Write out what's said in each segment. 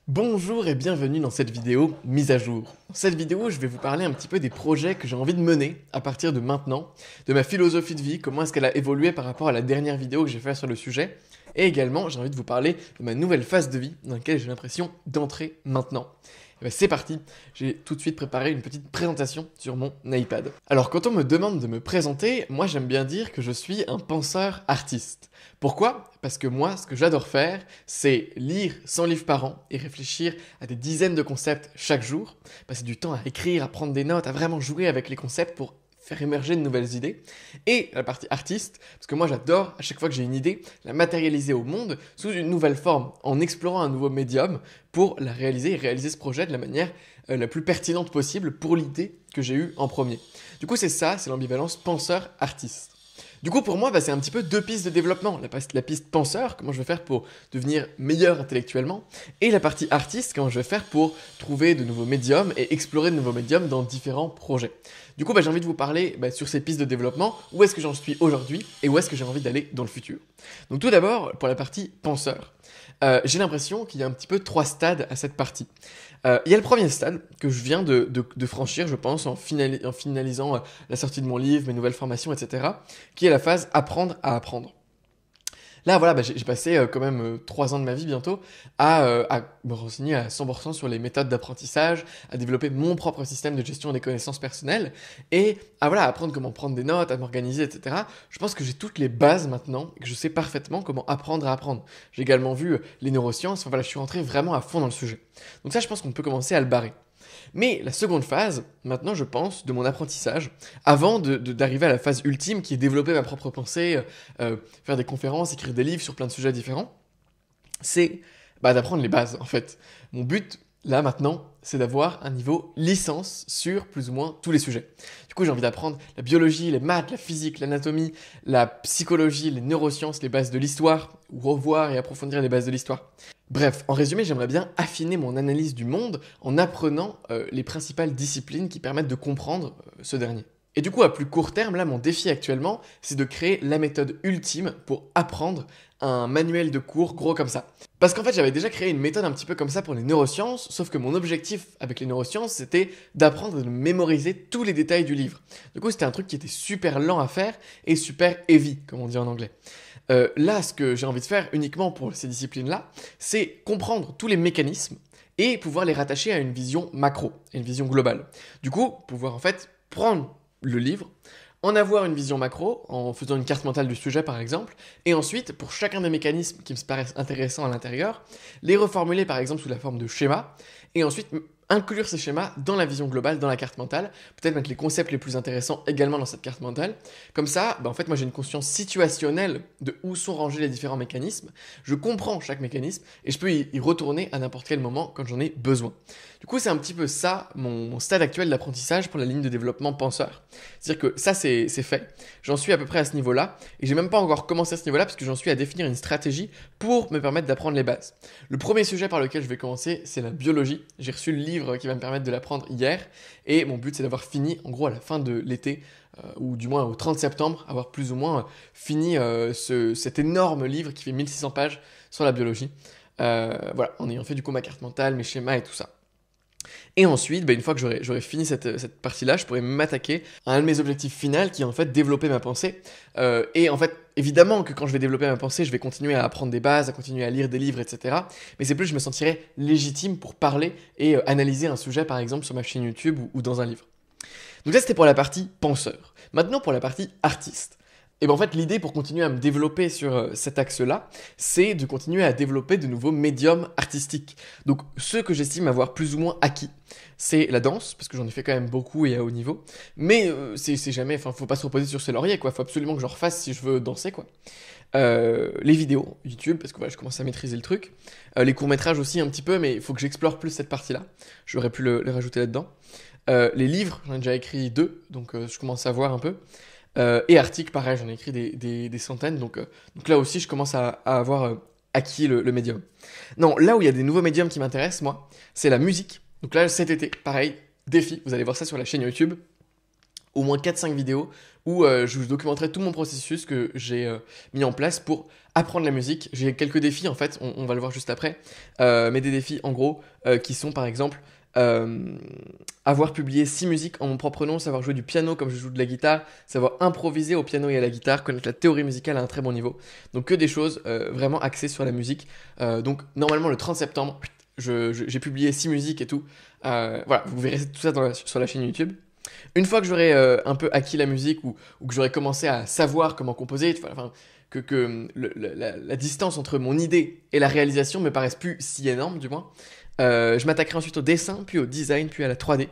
Bonjour et bienvenue dans cette vidéo mise à jour. Dans cette vidéo, je vais vous parler un petit peu des projets que j'ai envie de mener à partir de maintenant, de ma philosophie de vie, comment est-ce qu'elle a évolué par rapport à la dernière vidéo que j'ai faite sur le sujet, et également j'ai envie de vous parler de ma nouvelle phase de vie dans laquelle j'ai l'impression d'entrer maintenant. Et ben c'est parti, j'ai tout de suite préparé une petite présentation sur mon iPad. Alors quand on me demande de me présenter, moi j'aime bien dire que je suis un penseur artiste. Pourquoi? Parce que moi, ce que j'adore faire, c'est lire 100 livres par an et réfléchir à des dizaines de concepts chaque jour, passer du temps à écrire, à prendre des notes, à vraiment jouer avec les concepts pour faire émerger de nouvelles idées. Et la partie artiste, parce que moi j'adore, à chaque fois que j'ai une idée, la matérialiser au monde sous une nouvelle forme, en explorant un nouveau médium pour la réaliser et réaliser ce projet de la manière la plus pertinente possible pour l'idée que j'ai eue en premier. Du coup c'est ça, c'est l'ambivalence penseur-artiste. Du coup, pour moi, c'est un petit peu deux pistes de développement. La piste penseur, comment je vais faire pour devenir meilleur intellectuellement, et la partie artiste, comment je vais faire pour trouver de nouveaux médiums et explorer de nouveaux médiums dans différents projets. Du coup, j'ai envie de vous parler sur ces pistes de développement, où est-ce que j'en suis aujourd'hui et où est-ce que j'ai envie d'aller dans le futur. Donc tout d'abord, pour la partie penseur. J'ai l'impression qu'il y a un petit peu trois stades à cette partie. Il y a le premier stade que je viens de franchir, je pense, en finalisant la sortie de mon livre, mes nouvelles formations, etc., qui est la phase apprendre à apprendre. Là, voilà, j'ai passé quand même 3 ans de ma vie bientôt à me renseigner à 100% sur les méthodes d'apprentissage, à développer mon propre système de gestion des connaissances personnelles et à apprendre comment prendre des notes, à m'organiser, etc. Je pense que j'ai toutes les bases maintenant et que je sais parfaitement comment apprendre à apprendre. J'ai également vu les neurosciences, enfin voilà, je suis rentré vraiment à fond dans le sujet. Donc ça, je pense qu'on peut commencer à le barrer. Mais la seconde phase, maintenant je pense, de mon apprentissage, avant d'arriver à la phase ultime qui est développer ma propre pensée, faire des conférences, écrire des livres sur plein de sujets différents, c'est d'apprendre les bases en fait. Mon but, là maintenant, c'est d'avoir un niveau licence sur plus ou moins tous les sujets. Du coup, j'ai envie d'apprendre la biologie, les maths, la physique, l'anatomie, la psychologie, les neurosciences, les bases de l'histoire, ou revoir et approfondir les bases de l'histoire. Bref, en résumé, j'aimerais bien affiner mon analyse du monde en apprenant les principales disciplines qui permettent de comprendre ce dernier. Et du coup, à plus court terme, là, mon défi actuellement, c'est de créer la méthode ultime pour apprendre un manuel de cours gros comme ça. Parce qu'en fait, j'avais déjà créé une méthode un petit peu comme ça pour les neurosciences, sauf que mon objectif avec les neurosciences, c'était d'apprendre et de mémoriser tous les détails du livre. Du coup, c'était un truc qui était super lent à faire et super heavy, comme on dit en anglais. Là, ce que j'ai envie de faire uniquement pour ces disciplines-là, c'est comprendre tous les mécanismes et pouvoir les rattacher à une vision macro, une vision globale. Du coup, pouvoir en fait prendre le livre, en avoir une vision macro, en faisant une carte mentale du sujet par exemple, et ensuite, pour chacun des mécanismes qui me paraissent intéressants à l'intérieur, les reformuler par exemple sous la forme de schémas, et ensuite inclure ces schémas dans la vision globale, dans la carte mentale, peut-être mettre les concepts les plus intéressants également dans cette carte mentale. Comme ça, en fait, moi j'ai une conscience situationnelle de où sont rangés les différents mécanismes, je comprends chaque mécanisme, et je peux y retourner à n'importe quel moment quand j'en ai besoin. Du coup, c'est un petit peu ça, mon stade actuel d'apprentissage pour la ligne de développement penseur. C'est-à-dire que ça, c'est fait. J'en suis à peu près à ce niveau-là, et j'ai même pas encore commencé à ce niveau-là, parce que j'en suis à définir une stratégie pour me permettre d'apprendre les bases. Le premier sujet par lequel je vais commencer, c'est la biologie. J'ai reçu le livre qui va me permettre de l'apprendre hier, et mon but, c'est d'avoir fini, en gros, à la fin de l'été, ou du moins au 30 septembre, avoir plus ou moins fini cet énorme livre qui fait 1600 pages sur la biologie. Voilà, en ayant fait du coup ma carte mentale, mes schémas et tout ça. Et ensuite, une fois que j'aurai fini cette partie-là, je pourrai m'attaquer à un de mes objectifs finaux qui est en fait développer ma pensée. Et en fait, évidemment que quand je vais développer ma pensée, je vais continuer à apprendre des bases, à continuer à lire des livres, etc. Mais c'est plus je me sentirai légitime pour parler et analyser un sujet, par exemple, sur ma chaîne YouTube ou dans un livre. Donc ça, c'était pour la partie penseur. Maintenant, pour la partie artiste. Et en fait, l'idée pour continuer à me développer sur cet axe-là, c'est de continuer à développer de nouveaux médiums artistiques. Donc, ceux que j'estime avoir plus ou moins acquis, c'est la danse, parce que j'en ai fait quand même beaucoup et à haut niveau. Mais c'est jamais, faut pas se reposer sur ses lauriers, quoi. Faut absolument que je refasse si je veux danser, quoi. Les vidéos YouTube, parce que je commence à maîtriser le truc. Les courts-métrages aussi un petit peu, mais il faut que j'explore plus cette partie-là. J'aurais pu le rajouter là-dedans. Les livres, j'en ai déjà écrit 2, donc je commence à voir un peu. Et articles, pareil, j'en ai écrit des centaines, donc là aussi je commence à avoir acquis le médium. Non, là où il y a des nouveaux médiums qui m'intéressent, moi, c'est la musique. Donc là, cet été, pareil, défi, vous allez voir ça sur la chaîne YouTube, au moins 4-5 vidéos où je vous documenterai tout mon processus que j'ai mis en place pour apprendre la musique. J'ai quelques défis en fait, on va le voir juste après, mais des défis en gros qui sont par exemple avoir publié 6 musiques en mon propre nom, savoir jouer du piano comme je joue de la guitare, savoir improviser au piano et à la guitare, connaître la théorie musicale à un très bon niveau. Donc que des choses vraiment axées sur la musique. Donc normalement le 30 septembre, j'ai publié 6 musiques et tout. Voilà, vous verrez tout ça sur la chaîne YouTube. Une fois que j'aurai un peu acquis la musique ou que j'aurai commencé à savoir comment composer, enfin, la distance entre mon idée et la réalisation me paraisse plus si énorme du moins, je m'attaquerai ensuite au dessin, puis au design, puis à la 3D,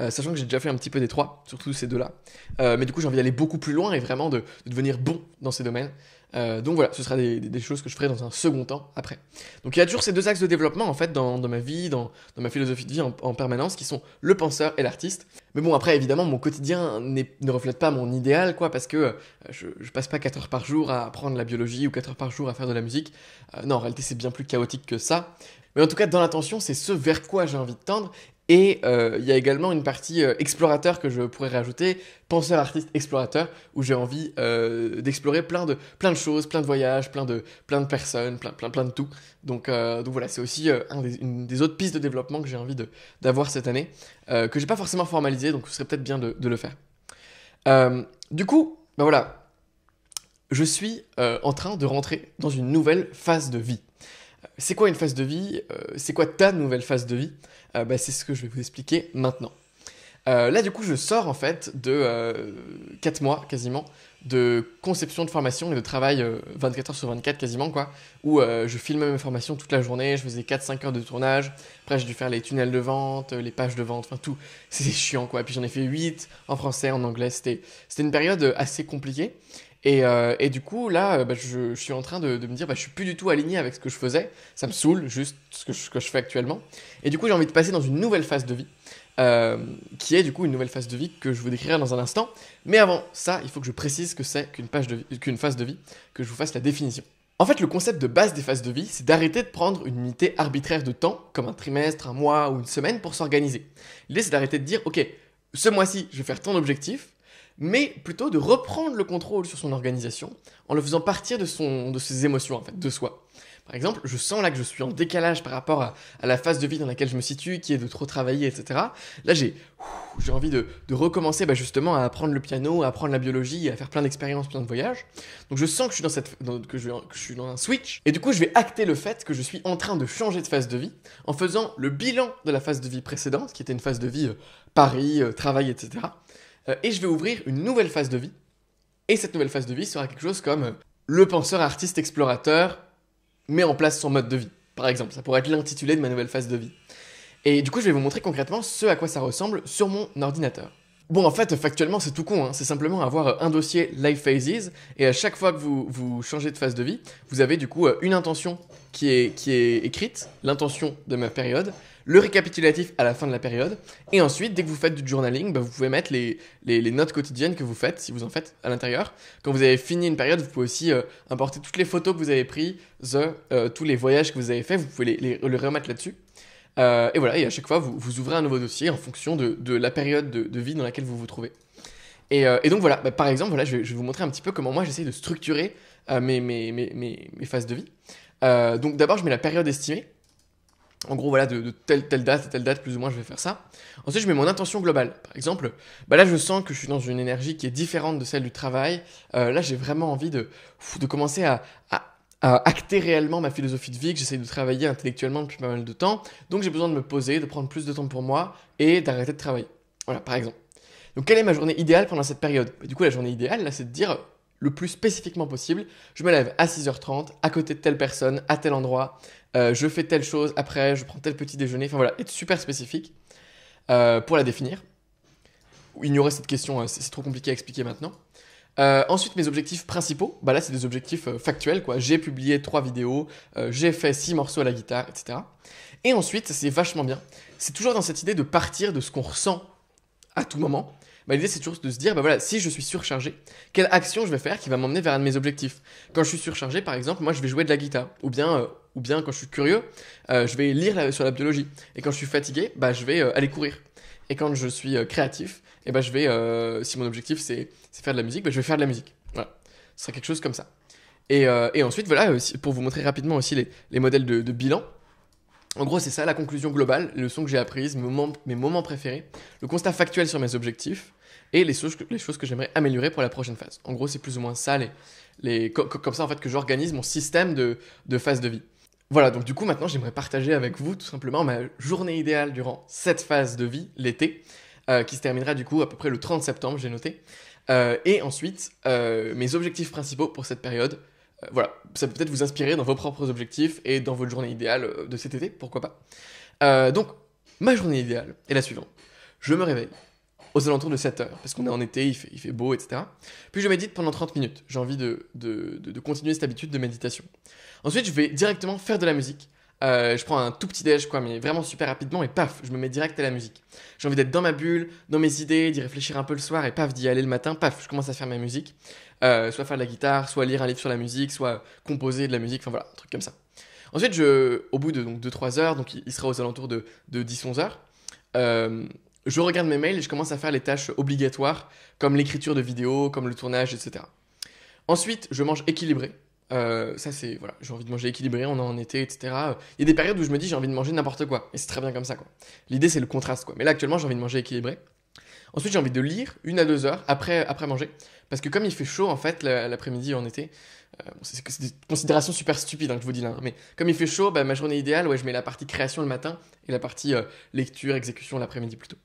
sachant que j'ai déjà fait un petit peu des trois, surtout ces deux-là. Mais du coup, j'ai envie d'aller beaucoup plus loin et vraiment de devenir bon dans ces domaines. Donc voilà, ce sera des choses que je ferai dans un second temps après. Donc il y a toujours ces deux axes de développement en fait dans ma vie, dans ma philosophie de vie en permanence, qui sont le penseur et l'artiste. Mais bon, après évidemment, mon quotidien ne reflète pas mon idéal, quoi, parce que je passe pas 4 heures par jour à apprendre la biologie ou 4 heures par jour à faire de la musique. Non, en réalité, c'est bien plus chaotique que ça. Mais en tout cas, dans l'intention, c'est ce vers quoi j'ai envie de tendre. Et il y a également une partie explorateur que je pourrais rajouter, penseur, artiste, explorateur, où j'ai envie d'explorer plein de choses, plein de voyages, plein de personnes, plein de tout. Donc voilà, c'est aussi une des autres pistes de développement que j'ai envie d'avoir cette année, que j'ai pas forcément formalisé, donc ce serait peut-être bien de le faire. Du coup, ben voilà, je suis en train de rentrer dans une nouvelle phase de vie. C'est quoi une phase de vie? C'est quoi ta nouvelle phase de vie? C'est ce que je vais vous expliquer maintenant. Là, du coup, je sors en fait de 4 mois quasiment de conception de formation et de travail 24 heures sur 24 quasiment, quoi, où je filmais mes formations toute la journée, je faisais 4-5 heures de tournage, après j'ai dû faire les tunnels de vente, les pages de vente, enfin tout, c'était chiant, quoi. Et puis j'en ai fait 8 en français, en anglais, c'était une période assez compliquée. Et du coup, là, je suis en train de me dire, je suis plus du tout aligné avec ce que je faisais. Ça me saoule, juste ce que je fais actuellement. Et du coup, j'ai envie de passer dans une nouvelle phase de vie, qui est du coup une nouvelle phase de vie que je vous décrirai dans un instant. Mais avant ça, il faut que je précise que c'est qu'une phase de vie, que je vous fasse la définition. En fait, le concept de base des phases de vie, c'est d'arrêter de prendre une unité arbitraire de temps, comme un trimestre, un mois ou une semaine, pour s'organiser. L'idée, c'est d'arrêter de dire, ok, ce mois-ci, je vais faire ton objectif, mais plutôt de reprendre le contrôle sur son organisation en le faisant partir de ses émotions, en fait, de soi. Par exemple, je sens là que je suis en décalage par rapport à la phase de vie dans laquelle je me situe, qui est de trop travailler, etc. Là, j'ai envie de recommencer justement à apprendre le piano, à apprendre la biologie, à faire plein d'expériences, plein de voyages. Donc je sens que je suis dans un switch. Et du coup, je vais acter le fait que je suis en train de changer de phase de vie en faisant le bilan de la phase de vie précédente, qui était une phase de vie Paris, travail, etc. Et je vais ouvrir une nouvelle phase de vie. Et cette nouvelle phase de vie sera quelque chose comme le penseur artiste explorateur met en place son mode de vie. Par exemple, ça pourrait être l'intitulé de ma nouvelle phase de vie. Et du coup, je vais vous montrer concrètement ce à quoi ça ressemble sur mon ordinateur. Bon, en fait, factuellement, c'est tout con, hein. C'est simplement avoir un dossier Life Phases, et à chaque fois que vous changez de phase de vie, vous avez du coup une intention qui est écrite, l'intention de ma période, le récapitulatif à la fin de la période, et ensuite, dès que vous faites du journaling, vous pouvez mettre les notes quotidiennes que vous faites, si vous en faites, à l'intérieur. Quand vous avez fini une période, vous pouvez aussi importer toutes les photos que vous avez prises, tous les voyages que vous avez faits, vous pouvez les remettre là-dessus. Et voilà, et à chaque fois, vous ouvrez un nouveau dossier en fonction de la période de vie dans laquelle vous vous trouvez. Et donc voilà, par exemple, voilà, je vais vous montrer un petit peu comment moi j'essaye de structurer mes phases de vie. Donc d'abord, je mets la période estimée. En gros, voilà, de telle date à telle date, plus ou moins, je vais faire ça. Ensuite, je mets mon intention globale. Par exemple, là, je sens que je suis dans une énergie qui est différente de celle du travail. Là, j'ai vraiment envie de commencer à acter réellement ma philosophie de vie, que j'essaye de travailler intellectuellement depuis pas mal de temps. Donc, j'ai besoin de me poser, de prendre plus de temps pour moi et d'arrêter de travailler. Voilà, par exemple. Donc, quelle est ma journée idéale pendant cette période? Du coup, la journée idéale, là, c'est de dire le plus spécifiquement possible. Je me lève à 6h30, à côté de telle personne, à tel endroit. Je fais telle chose, après je prends tel petit déjeuner. Enfin voilà, être super spécifique pour la définir. Ignorer cette question, c'est trop compliqué à expliquer maintenant. Ensuite, mes objectifs principaux, là c'est des objectifs factuels, quoi. J'ai publié 3 vidéos, j'ai fait 6 morceaux à la guitare, etc. Et ensuite, c'est vachement bien. C'est toujours dans cette idée de partir de ce qu'on ressent à tout moment. L'idée, c'est toujours de se dire, voilà, si je suis surchargé, quelle action je vais faire qui va m'emmener vers un de mes objectifs? Quand je suis surchargé, par exemple, moi, je vais jouer de la guitare. Ou bien quand je suis curieux, je vais lire sur la biologie. Et quand je suis fatigué, je vais aller courir. Et quand je suis créatif, et ben je vais, si mon objectif c'est faire de la musique, ben je vais faire de la musique. Voilà, ce sera quelque chose comme ça. Et ensuite, voilà, pour vous montrer rapidement aussi les modèles de bilan. En gros, c'est ça la conclusion globale, les leçons que j'ai apprises, mes moments préférés, le constat factuel sur mes objectifs et les choses que j'aimerais améliorer pour la prochaine phase. En gros, c'est plus ou moins ça, comme ça en fait que j'organise mon système de phase de vie. Voilà, donc du coup maintenant j'aimerais partager avec vous tout simplement ma journée idéale durant cette phase de vie, l'été, qui se terminera du coup à peu près le 30 septembre, j'ai noté. Et ensuite, mes objectifs principaux pour cette période. Voilà, ça peut peut-être vous inspirer dans vos propres objectifs et dans votre journée idéale de cet été, pourquoi pas. Donc, ma journée idéale est la suivante. Je me réveille aux alentours de 7 heures, parce qu'on est en été, il fait beau, etc. Puis je médite pendant 30 minutes. J'ai envie de continuer cette habitude de méditation. Ensuite, je vais directement faire de la musique. Je prends un tout petit déj, quoi, mais vraiment super rapidement, et paf, je me mets direct à la musique. J'ai envie d'être dans ma bulle, dans mes idées, d'y réfléchir un peu le soir, et paf, d'y aller le matin, paf, je commence à faire ma musique. Soit faire de la guitare, soit lire un livre sur la musique, soit composer de la musique, enfin voilà, un truc comme ça. Ensuite, au bout de 2-3 heures, donc il sera aux alentours de 10-11 heures, je regarde mes mails et je commence à faire les tâches obligatoires, comme l'écriture de vidéos, comme le tournage, etc. Ensuite, je mange équilibré. Ça c'est, voilà, j'ai envie de manger équilibré, on est en été, etc. Il y a des périodes où je me dis j'ai envie de manger n'importe quoi, et c'est très bien comme ça, quoi. L'idée c'est le contraste, quoi. Mais là actuellement j'ai envie de manger équilibré. Ensuite j'ai envie de lire 1 à 2 heures après manger, parce que comme il fait chaud en fait l'après-midi en été, c'est des considérations super stupides que je vous dis là, hein, mais comme il fait chaud, bah, ma journée idéale, ouais, je mets la partie création le matin et la partie lecture, exécution l'après-midi plutôt.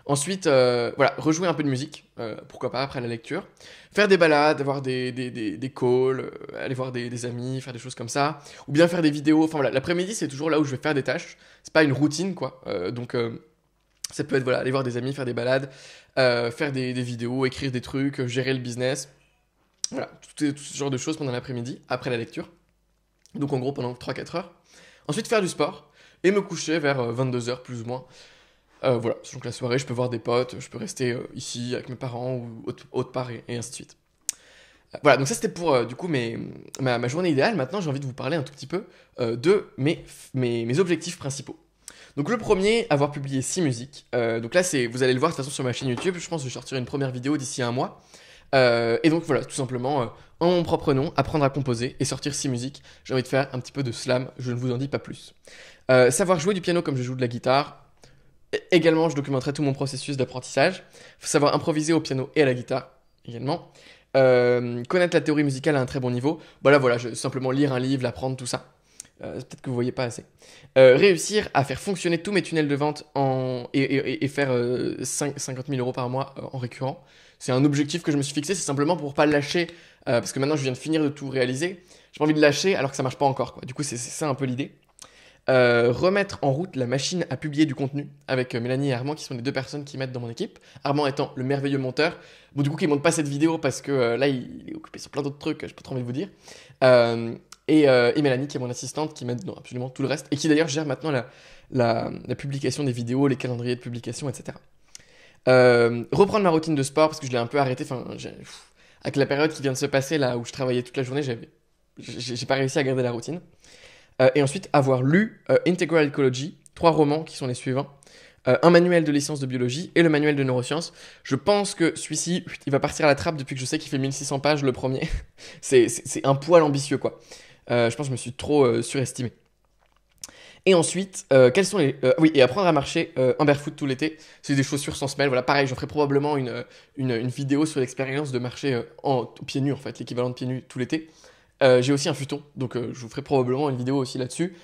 Ensuite, voilà, rejouer un peu de musique, pourquoi pas, après la lecture. Faire des balades, avoir des calls, aller voir des amis, faire des choses comme ça. Ou bien faire des vidéos. Enfin voilà, l'après-midi, c'est toujours là où je vais faire des tâches. C'est pas une routine, quoi. Donc, ça peut être, voilà, aller voir des amis, faire des balades, faire des vidéos, écrire des trucs, gérer le business. Voilà, tout ce genre de choses pendant l'après-midi, après la lecture. Donc, en gros, pendant 3-4 heures. Ensuite, faire du sport et me coucher vers 22 heures, plus ou moins. Voilà, donc la soirée, je peux voir des potes, je peux rester ici avec mes parents ou autre part et ainsi de suite. Voilà, donc ça c'était pour du coup ma journée idéale. Maintenant, j'ai envie de vous parler un tout petit peu de mes objectifs principaux. Donc le premier, avoir publié 6 musiques. Donc là, vous allez le voir de toute façon sur ma chaîne YouTube. Je pense que je sortirai une première vidéo d'ici un mois. Et donc voilà, tout simplement, en mon propre nom, apprendre à composer et sortir 6 musiques. J'ai envie de faire un petit peu de slam, je ne vous en dis pas plus. Savoir jouer du piano comme je joue de la guitare. Également, je documenterai tout mon processus d'apprentissage. Il faut savoir improviser au piano et à la guitare, également. Connaître la théorie musicale à un très bon niveau. Voilà, simplement lire un livre, l'apprendre, tout ça. Peut-être que vous ne voyez pas assez. Réussir à faire fonctionner tous mes tunnels de vente et faire 50 000 euros par mois en récurrent. C'est un objectif que je me suis fixé, c'est simplement pour ne pas le lâcher. Parce que maintenant, je viens de finir de tout réaliser. J'ai pas envie de lâcher alors que ça marche pas encore, quoi. Du coup, c'est ça un peu l'idée. Remettre en route la machine à publier du contenu avec Mélanie et Armand qui sont les 2 personnes qui m'aident dans mon équipe. Armand étant le merveilleux monteur, bon du coup qui ne monte pas cette vidéo parce que là il est occupé sur plein d'autres trucs, j'ai pas trop envie de vous dire. Et Mélanie qui est mon assistante qui m'aide dans absolument tout le reste et qui d'ailleurs gère maintenant la publication des vidéos, les calendriers de publication, etc. Reprendre ma routine de sport parce que je l'ai un peu arrêté, avec la période qui vient de se passer là où je travaillais toute la journée, j'ai pas réussi à garder la routine. Et ensuite, avoir lu Integral Ecology, 3 romans qui sont les suivants. Un manuel de licence de biologie et le manuel de neurosciences. Je pense que celui-ci, il va partir à la trappe depuis que je sais qu'il fait 1600 pages le premier. c'est un poil ambitieux, quoi. Je pense que je me suis trop surestimé. Et ensuite, quels sont les... oui, et apprendre à marcher en barefoot tout l'été. C'est des chaussures sans semelle. Voilà, pareil, je ferai probablement une vidéo sur l'expérience de marcher pieds nus, en fait, l'équivalent de pieds nus tout l'été. J'ai aussi un futon, donc je vous ferai probablement une vidéo aussi là-dessus.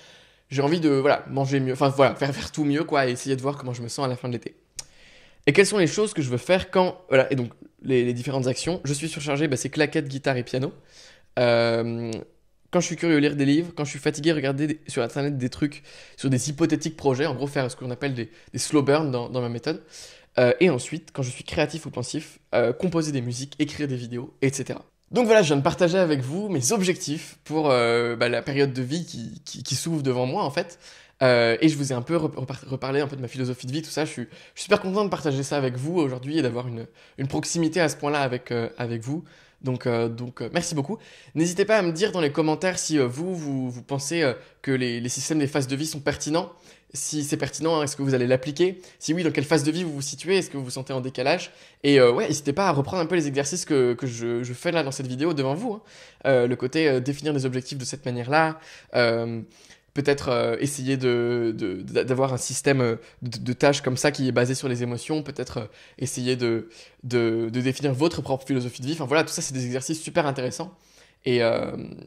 J'ai envie de manger mieux, enfin voilà, faire tout mieux quoi, et essayer de voir comment je me sens à la fin de l'été. Et quelles sont les choses que je veux faire quand... Voilà, et donc les différentes actions. Je suis surchargé, c'est claquettes, guitare et piano. Quand je suis curieux, lire des livres. Quand je suis fatigué, regarder sur internet des trucs sur des hypothétiques projets. En gros, faire ce qu'on appelle des slow burns dans ma méthode. Et ensuite, quand je suis créatif ou pensif, composer des musiques, écrire des vidéos, etc. Donc voilà, je viens de partager avec vous mes objectifs pour la période de vie qui s'ouvre devant moi en fait. Et je vous ai un peu reparlé un peu de ma philosophie de vie, tout ça. Je suis super content de partager ça avec vous aujourd'hui et d'avoir une proximité à ce point-là avec vous. Donc merci beaucoup. N'hésitez pas à me dire dans les commentaires si vous pensez que les systèmes des phases de vie sont pertinents si c'est pertinent, est-ce que vous allez l'appliquer? Si oui, dans quelle phase de vie vous vous situez? Est-ce que vous vous sentez en décalage? Et ouais, n'hésitez pas à reprendre un peu les exercices que je fais là dans cette vidéo devant vous, hein. Le côté définir des objectifs de cette manière-là, peut-être essayer d'avoir un système de tâches comme ça qui est basé sur les émotions, peut-être essayer de définir votre propre philosophie de vie. Enfin voilà, tout ça c'est des exercices super intéressants. Et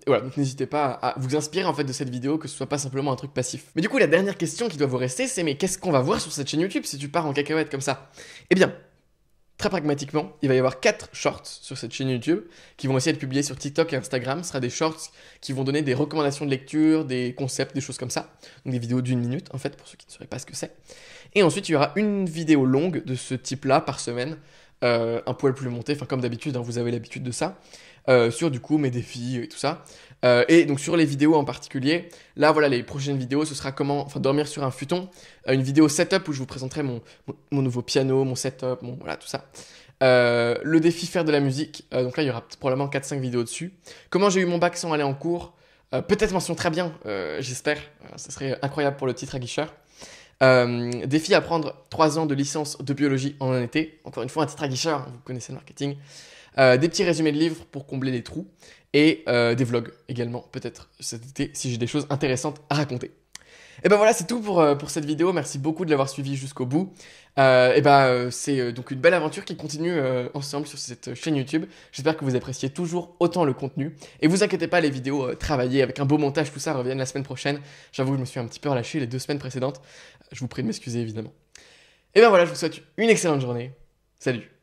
voilà, donc n'hésitez pas à vous inspirer en fait de cette vidéo, que ce soit pas simplement un truc passif. Mais du coup, la dernière question qui doit vous rester, c'est mais qu'est-ce qu'on va voir sur cette chaîne YouTube si tu pars en cacahuète comme ça? Eh bien, très pragmatiquement, il va y avoir 4 shorts sur cette chaîne YouTube qui vont aussi être publiés sur TikTok et Instagram. Ce sera des shorts qui vont donner des recommandations de lecture, des concepts, des choses comme ça. Donc des vidéos d'1 minute en fait, pour ceux qui ne sauraient pas ce que c'est. Et ensuite, il y aura une vidéo longue de ce type-là par semaine, un poil plus monté, enfin comme d'habitude, hein, vous avez l'habitude de ça. Sur du coup mes défis et tout ça. Et donc sur les vidéos en particulier, là voilà les prochaines vidéos, ce sera comment dormir sur un futon, une vidéo setup où je vous présenterai mon nouveau piano, mon setup, voilà tout ça. Le défi faire de la musique, donc là il y aura probablement 4-5 vidéos dessus. Comment j'ai eu mon bac sans aller en cours, peut-être mention très bien, j'espère, ça serait incroyable pour le titre aguicheur. Défi à prendre 3 ans de licence de biologie en un été, encore une fois un titre aguicheur, vous connaissez le marketing. Des petits résumés de livres pour combler les trous, et des vlogs également, peut-être cet été, si j'ai des choses intéressantes à raconter. Et ben voilà, c'est tout pour cette vidéo, merci beaucoup de l'avoir suivi jusqu'au bout. C'est donc une belle aventure qui continue ensemble sur cette chaîne YouTube. J'espère que vous appréciez toujours autant le contenu. Et vous inquiétez pas, les vidéos travaillées avec un beau montage, tout ça, reviennent la semaine prochaine. J'avoue que je me suis un petit peu relâché les 2 semaines précédentes. Je vous prie de m'excuser évidemment. Et ben voilà, je vous souhaite une excellente journée. Salut!